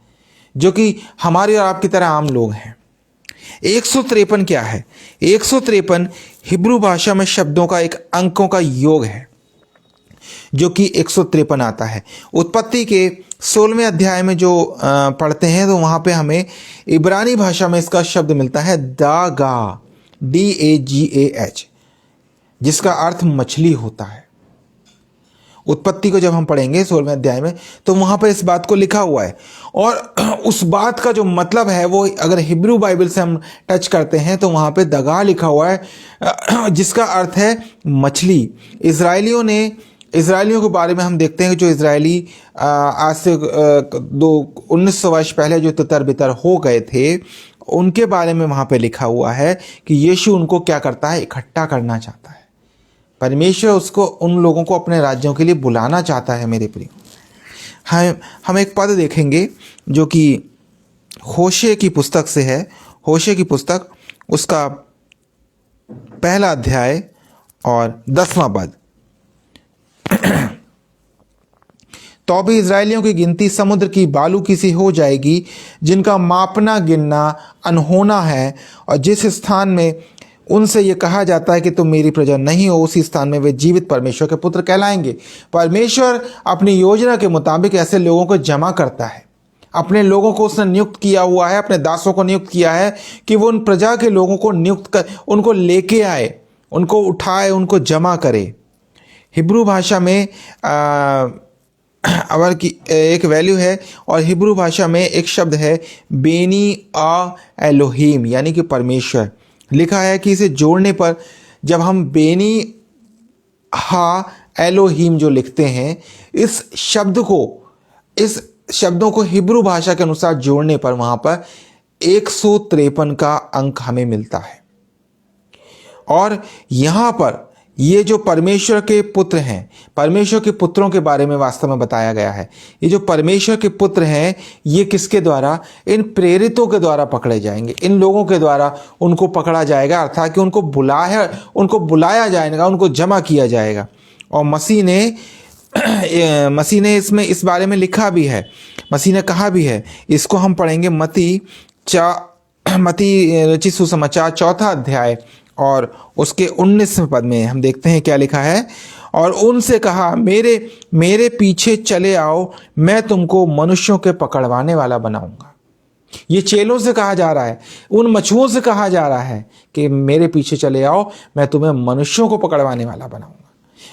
जो कि हमारी और आपकी तरह आम लोग हैं। 153 क्या है? 153 हिब्रू भाषा में शब्दों का एक अंकों का योग है जो कि 153 आता है। उत्पत्ति के 16वें अध्याय में जो पढ़ते हैं तो वहां पे हमें इब्रानी भाषा में इसका शब्द मिलता है दागा, DAGAH, जिसका अर्थ मछली होता है। उत्पत्ति को जब हम पढ़ेंगे 16वें अध्याय में तो वहां पर इस बात को लिखा हुआ है, और उस बात का जो मतलब है वो अगर हिब्रू बाइबल से हम टच करते हैं तो वहां पे दगा लिखा हुआ है, जिसका अर्थ है मछली। इजरायलियों के बारे में हम देखते हैं कि जो इजरायली आज से 1900 वर्ष पहले जो तितर बितर हो गए थे, उनके बारे में वहां पे लिखा हुआ है कि यीशु उनको क्या करता है? इकट्ठा करना चाहता है। परमेश्वर उसको, उन लोगों को अपने राज्यों के लिए बुलाना चाहता है। मेरे प्रिय, हम एक पद देखेंगे जो कि होशे की पुस्तक से है। होशे की पुस्तक, उसका 1 अध्याय और 10वां पद। तो भी इजरायलियों की गिनती समुद्र की बालू की सी हो जाएगी, जिनका मापना गिनना अनहोना है, और जिस स्थान में उनसे ये कहा जाता है कि तुम मेरी प्रजा नहीं हो, उसी स्थान में वे जीवित परमेश्वर के पुत्र कहलाएंगे। परमेश्वर अपनी योजना के मुताबिक ऐसे लोगों को जमा करता है। अपने लोगों को उसने नियुक्त किया हुआ है, अपने दासों को नियुक्त किया है कि वो उन प्रजा के लोगों को नियुक्त कर, उनको लेके आए, उनको उठाए, उनको जमा करे। हिब्रू भाषा में अवर की एक वैल्यू है, और हिब्रू भाषा में एक शब्द है बेनी आ एलोहीम, यानी कि परमेश्वर। लिखा है कि इसे जोड़ने पर जब हम बेनी हा एलोहीम जो लिखते हैं, इस शब्दों को हिब्रू भाषा के अनुसार जोड़ने पर वहां पर 153 का अंक हमें मिलता है। और यहां पर ये जो परमेश्वर के पुत्र हैं, परमेश्वर के पुत्रों के बारे में वास्तव में बताया गया है। ये जो परमेश्वर के पुत्र हैं, ये किसके द्वारा? इन प्रेरितों के द्वारा पकड़े जाएंगे। इन लोगों के द्वारा उनको पकड़ा जाएगा, अर्थात कि उनको बुलाया जाएगा, उनको जमा किया जाएगा। और मसीह ने इसमें इस बारे में लिखा भी है, मसीह ने कहा भी है। इसको हम पढ़ेंगे मत्ती रचित सुसमाचार 4 अध्याय और उसके 19वें पद में हम देखते हैं क्या लिखा है। और उनसे कहा, मेरे पीछे चले आओ, मैं तुमको मनुष्यों के पकड़वाने वाला बनाऊंगा। ये चेलों से कहा जा रहा है, उन मछुओं से कहा जा रहा है कि मेरे पीछे चले आओ, मैं तुम्हें मनुष्यों को पकड़वाने वाला बनाऊंगा।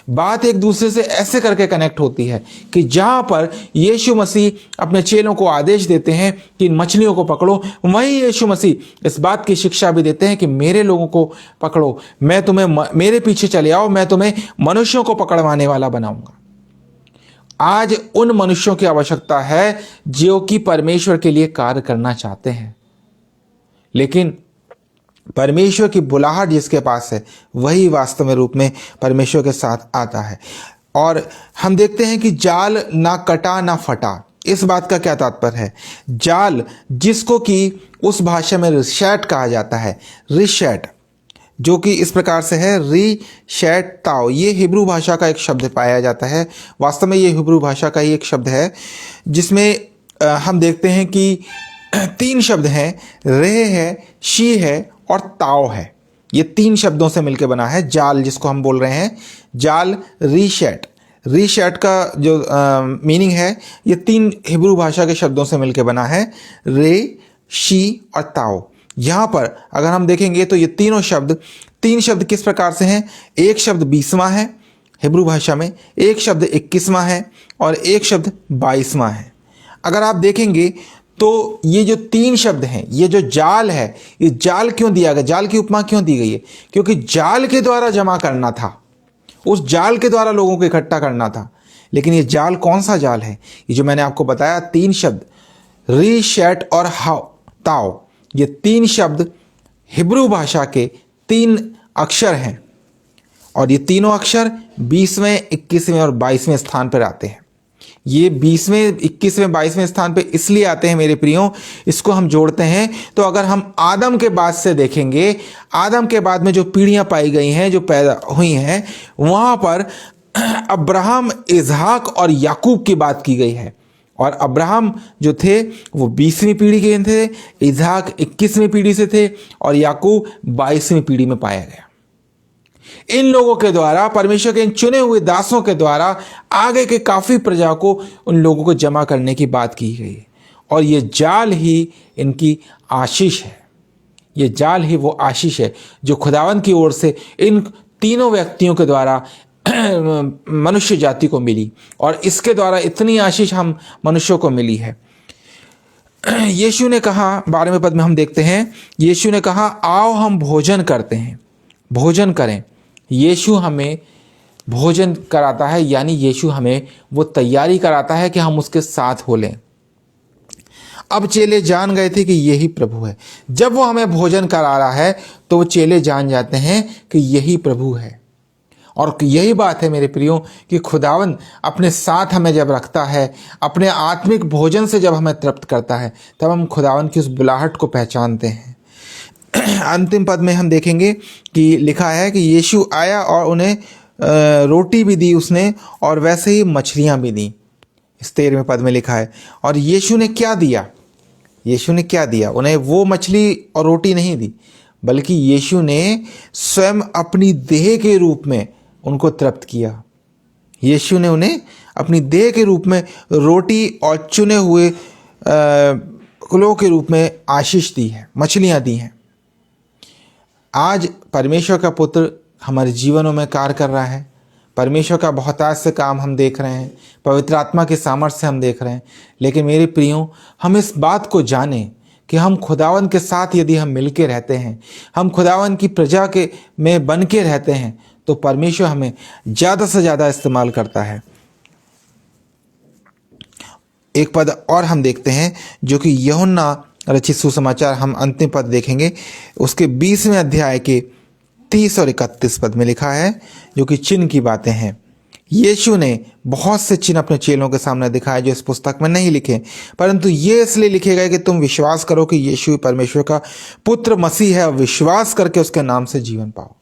बात एक दूसरे से ऐसे करके कनेक्ट होती है कि जहां पर यीशु मसीह अपने चेलों को आदेश देते हैं कि इन मछलियों को पकड़ो, वहीं यीशु मसीह इस बात की शिक्षा भी देते हैं कि मेरे लोगों को पकड़ो, मैं तुम्हें, मेरे पीछे चले आओ, मैं तुम्हें मनुष्यों को पकड़वाने वाला बनाऊंगा। आज उन मनुष्यों की आवश्यकता है जो कि परमेश्वर के लिए कार्य करना चाहते हैं, लेकिन परमेश्वर की बुलाहट जिसके पास है वही वास्तव में रूप में परमेश्वर के साथ आता है। और हम देखते हैं कि जाल ना कटा ना फटा, इस बात का क्या तात्पर्य है? जाल जिसको कि उस भाषा में रिशैट कहा जाता है, रिशैट, जो कि इस प्रकार से है रिशैट ताओ। ये हिब्रू भाषा का एक शब्द पाया जाता है। वास्तव में ये हिब्रू भाषा का ही एक शब्द है जिसमें हम देखते हैं कि 3 शब्द हैं, रे है, शी है और ताओ है। ये 3 शब्दों से मिलकर बना है जाल, जिसको हम बोल रहे हैं जाल। रिशैट, रिशैट का जो मीनिंग है, ये 3 हिब्रू भाषा के शब्दों से मिलकर बना है, रे, शी और ताओ। यहाँ पर अगर हम देखेंगे तो ये 3 शब्द किस प्रकार से हैं? एक शब्द 20वां है हिब्रू भाषा में, एक शब्द 21वां है और एक शब्द 22वां है। अगर आप देखेंगे तो ये जो 3 शब्द हैं, ये जो जाल है, ये जाल क्यों दिया गया, जाल की उपमा क्यों दी गई है? क्योंकि जाल के द्वारा जमा करना था, उस जाल के द्वारा लोगों को इकट्ठा करना था। लेकिन ये जाल कौन सा जाल है? ये जो मैंने आपको बताया 3 शब्द, री, शैट और ताओ, ये 3 शब्द हिब्रू भाषा के 3 अक्षर हैं और ये तीनों अक्षर 20वें, 21वें और 22वें स्थान पर आते हैं। ये 20वें, 21वें, 22वें स्थान पे इसलिए आते हैं मेरे प्रियो, इसको हम जोड़ते हैं तो अगर हम आदम के बाद से देखेंगे, आदम के बाद में जो पीढ़ियां पाई गई हैं, जो पैदा हुई हैं, वहां पर अब्राहम, इजहाक और याकूब की बात की गई है। और अब्राहम जो थे वो 20वीं पीढ़ी के थे, इजहाक 21वीं पीढ़ी से थे और याकूब 22वीं पीढ़ी में पाया गया। इन लोगों के द्वारा, परमेश्वर के इन चुने हुए दासों के द्वारा आगे के काफी प्रजा को, उन लोगों को जमा करने की बात की गई है। और ये जाल ही इनकी आशीष है, ये जाल ही वो आशीष है जो खुदावंद की ओर से इन तीनों व्यक्तियों के द्वारा मनुष्य जाति को मिली। और इसके द्वारा इतनी आशीष हम मनुष्यों को मिली है। यीशु ने कहा, 12वें पद में हम देखते हैं, यीशु ने कहा, आओ हम भोजन करते हैं, भोजन करें। यीशु हमें भोजन कराता है, यानी यीशु हमें वो तैयारी कराता है कि हम उसके साथ हो लें। अब चेले जान गए थे कि यही प्रभु है। जब वो हमें भोजन करा रहा है तो वो चेले जान जाते हैं कि यही प्रभु है। और यही बात है मेरे प्रियो कि खुदावन अपने साथ हमें जब रखता है, अपने आत्मिक भोजन से जब हमें तृप्त करता है, तब हम खुदावन की उस बुलाहट को पहचानते हैं। अंतिम पद में हम देखेंगे कि लिखा है कि यीशु आया और उन्हें रोटी भी दी उसने और वैसे ही मछलियां भी दी। इस 13वें पद में लिखा है, और यीशु ने क्या दिया? यीशु ने क्या दिया? उन्हें वो मछली और रोटी नहीं दी, बल्कि यीशु ने स्वयं अपनी देह के रूप में उनको तृप्त किया। यीशु ने उन्हें अपनी देह के रूप में रोटी और चुने हुए कुलों के रूप में आशीष दी है, मछलियां दी हैं। आज परमेश्वर का पुत्र हमारे जीवनों में कार्य कर रहा है। परमेश्वर का बहुतायत से काम हम देख रहे हैं, पवित्र आत्मा के सामर्थ्य से हम देख रहे हैं। लेकिन मेरे प्रियो, हम इस बात को जानें कि हम खुदावन के साथ यदि हम मिल के रहते हैं, हम खुदावन की प्रजा के में बन के रहते हैं, तो परमेश्वर हमें ज़्यादा से ज़्यादा इस्तेमाल करता है। एक पद और हम देखते हैं जो कि यूहन्ना रचित सुसमाचार, हम अंतिम पद देखेंगे, उसके 20वें अध्याय के 30 और 31 पद में लिखा है, जो कि चिन्ह की बातें हैं। यीशु ने बहुत से चिन्ह अपने चेलों के सामने दिखाए जो इस पुस्तक में नहीं लिखे, परंतु ये इसलिए लिखे गए कि तुम विश्वास करो कि यीशु परमेश्वर का पुत्र मसीह है और विश्वास करके उसके नाम से जीवन पाओ।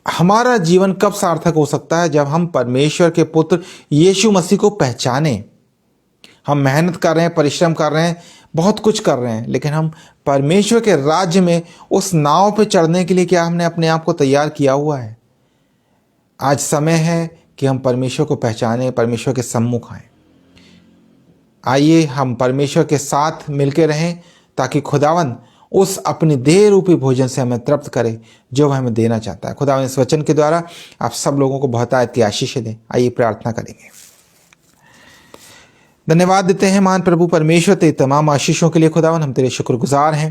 हमारा जीवन कब सार्थक हो सकता है? जब हम परमेश्वर के पुत्र यीशु मसीह को पहचाने। हम मेहनत कर रहे हैं, परिश्रम कर रहे हैं, बहुत कुछ कर रहे हैं, लेकिन हम परमेश्वर के राज्य में उस नाव पे चढ़ने के लिए क्या हमने अपने आप को तैयार किया हुआ है? आज समय है कि हम परमेश्वर को पहचाने, परमेश्वर के सम्मुख आएं। आइए हम परमेश्वर के साथ मिलकर रहें ताकि खुदावन उस अपनी देह रूपी भोजन से हमें तृप्त करे जो वह हमें देना चाहता है। खुदावन इस वचन के द्वारा आप सब लोगों को बहुतायत की आशीष दें। आइए प्रार्थना करेंगे। धन्यवाद देते हैं महान प्रभु परमेश्वर तेरे तमाम आशीषों के लिए। खुदावन हम तेरे शुक्रगुजार हैं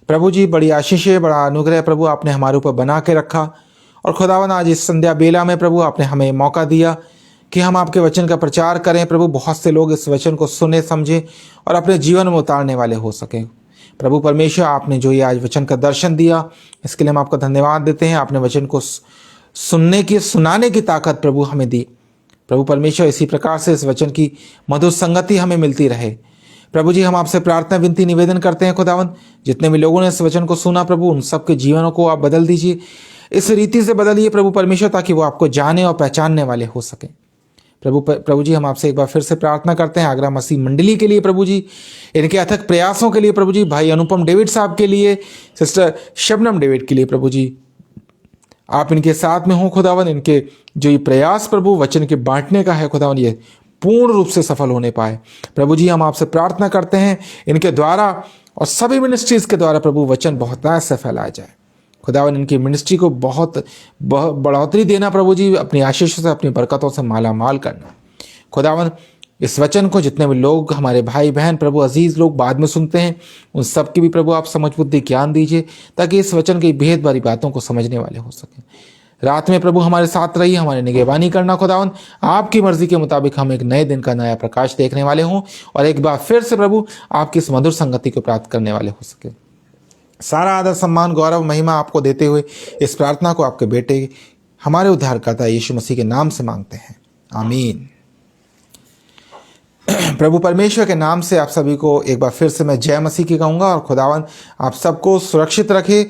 प्रभु जी। बड़ी आशीष है, बड़ा अनुग्रह प्रभु आपने हमारे ऊपर बना के रखा। और खुदावन आज इस संध्या बेला में प्रभु आपने हमें मौका दिया कि हम आपके वचन का प्रचार करें प्रभु। बहुत से लोग इस वचन को सुने, समझे और अपने जीवन में उतारने वाले हो सकें। प्रभु परमेश्वर, आपने जो ये आज वचन का दर्शन दिया, इसके लिए हम आपका धन्यवाद देते हैं। आपने वचन को सुनाने की ताकत प्रभु हमें दी। प्रभु परमेश्वर इसी प्रकार से इस वचन की मधुर संगति हमें मिलती रहे। प्रभु जी, हम आपसे प्रार्थना विनती निवेदन करते हैं खुदावन, जितने भी लोगों ने इस वचन को सुना प्रभु, उन सबके जीवनों को आप बदल दीजिए, इस रीति से बदलिए प्रभु परमेश्वर, ताकि वो आपको जाने और पहचानने वाले हो सके। प्रभु जी, हम आपसे एक बार फिर से प्रार्थना करते हैं आगरा मसीह मंडली के लिए प्रभु जी, इनके अथक प्रयासों के लिए प्रभु जी, भाई अनुपम डेविड साहब के लिए, सिस्टर शबनम डेविड के लिए प्रभु जी, आप इनके साथ में हो खुदावन। इनके जो ये प्रयास प्रभु वचन के बांटने का है खुदावन, ये पूर्ण रूप से सफल होने पाए। प्रभु जी, हम आपसे प्रार्थना करते हैं इनके द्वारा और सभी मिनिस्ट्रीज के द्वारा प्रभु वचन बहुत से फैलाया जाए खुदावन। इनकी मिनिस्ट्री को बहुत बढ़ोतरी देना प्रभु जी, अपनी आशीषों से, अपनी बरकतों से माला माल करना खुदावन। इस वचन को जितने भी लोग, हमारे भाई बहन प्रभु अजीज लोग बाद में सुनते हैं, उन सब की भी प्रभु आप समझ बुद्धि ज्ञान दीजिए, ताकि इस वचन की भेद भरी बातों को समझने वाले हो सकें। रात में प्रभु हमारे साथ रहिए, हमारी निगहबानी करना खुदावन। आपकी मर्जी के मुताबिक हम एक नए दिन का नया प्रकाश देखने वाले हों और एक बार फिर से प्रभु आपकी इस मधुर संगति को प्राप्त करने वाले हो सके। सारा आदर सम्मान गौरव महिमा आपको देते हुए इस प्रार्थना को आपके बेटे हमारे उद्धारकर्ता यीशु मसीह के नाम से मांगते हैं, आमीन। प्रभु परमेश्वर के नाम से आप सभी को एक बार फिर से मैं जय मसीह की कहूँगा और खुदावन आप सबको सुरक्षित रखे।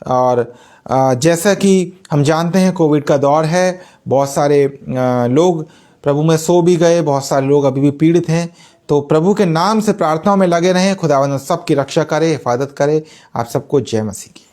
और जैसा कि हम जानते हैं कोविड का दौर है, बहुत सारे लोग प्रभु में सो भी गए, बहुत सारे लोग अभी भी पीड़ित हैं, तो प्रभु के नाम से प्रार्थनाओं में लगे रहें। खुदावन सबकी रक्षा करे, हिफाजत करे। आप सबको जय मसीह की।